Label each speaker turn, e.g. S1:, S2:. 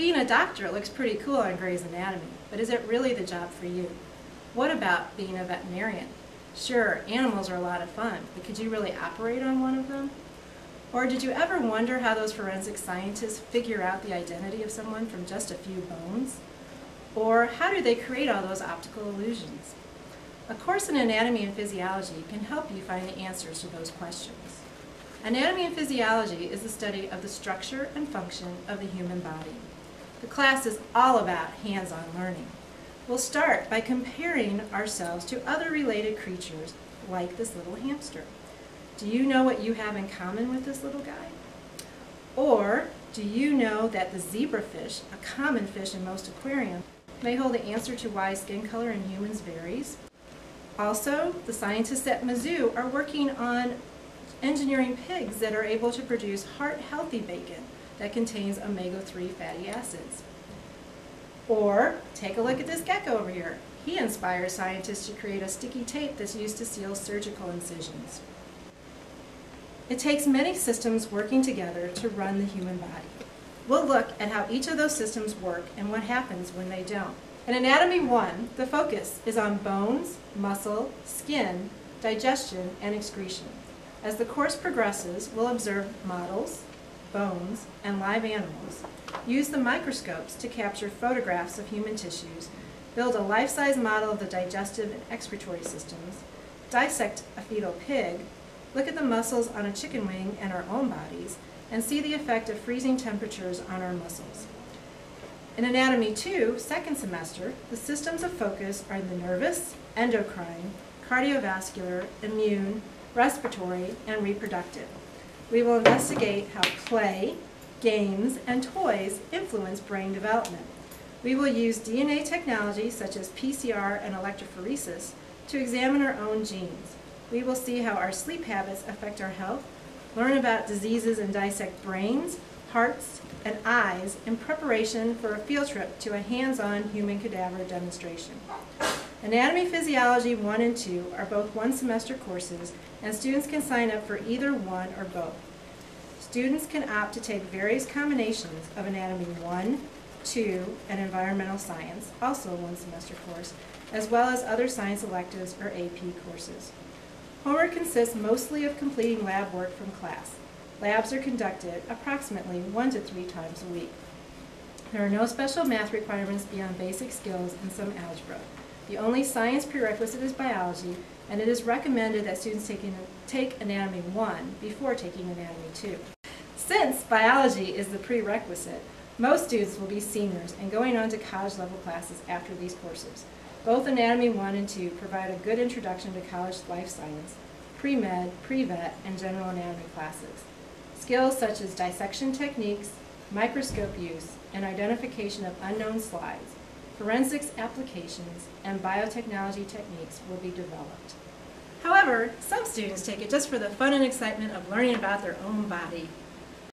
S1: Being a doctor looks pretty cool on Grey's Anatomy, but is it really the job for you? What about being a veterinarian? Sure, animals are a lot of fun, but could you really operate on one of them? Or did you ever wonder how those forensic scientists figure out the identity of someone from just a few bones? Or how do they create all those optical illusions? A course in anatomy and physiology can help you find the answers to those questions. Anatomy and physiology is the study of the structure and function of the human body. The class is all about hands-on learning. We'll start by comparing ourselves to other related creatures like this little hamster. Do you know what you have in common with this little guy? Or do you know that the zebrafish, a common fish in most aquariums, may hold the answer to why skin color in humans varies? Also, the scientists at Mizzou are working on engineering pigs that are able to produce heart-healthy bacon that contains omega-3 fatty acids. Or take a look at this gecko over here. He inspires scientists to create a sticky tape that's used to seal surgical incisions. It takes many systems working together to run the human body. We'll look at how each of those systems work and what happens when they don't. In Anatomy 1, the focus is on bones, muscle, skin, digestion, and excretion. As the course progresses, we'll observe models, bones, and live animals, use the microscopes to capture photographs of human tissues, build a life-size model of the digestive and excretory systems, dissect a fetal pig, look at the muscles on a chicken wing and our own bodies, and see the effect of freezing temperatures on our muscles. In Anatomy 2, second semester, the systems of focus are the nervous, endocrine, cardiovascular, immune, respiratory, and reproductive. We will investigate how play, games, and toys influence brain development. We will use DNA technology such as PCR and electrophoresis to examine our own genes. We will see how our sleep habits affect our health, learn about diseases and dissect brains, hearts, and eyes in preparation for a field trip to a hands-on human cadaver demonstration. Anatomy Physiology 1 and 2 are both one-semester courses, and students can sign up for either one or both. Students can opt to take various combinations of Anatomy 1, 2, and Environmental Science, also a one-semester course, as well as other science electives or AP courses. Homework consists mostly of completing lab work from class. Labs are conducted approximately 1 to 3 times a week. There are no special math requirements beyond basic skills and some algebra. The only science prerequisite is biology, and it is recommended that students take Anatomy 1 before taking Anatomy 2. Since biology is the prerequisite, most students will be seniors and going on to college-level classes after these courses. Both Anatomy 1 and 2 provide a good introduction to college life science, pre-med, pre-vet, and general anatomy classes. Skills such as dissection techniques, microscope use, and identification of unknown slides, forensics applications, and biotechnology techniques will be developed. However, some students take it just for the fun and excitement of learning about their own body.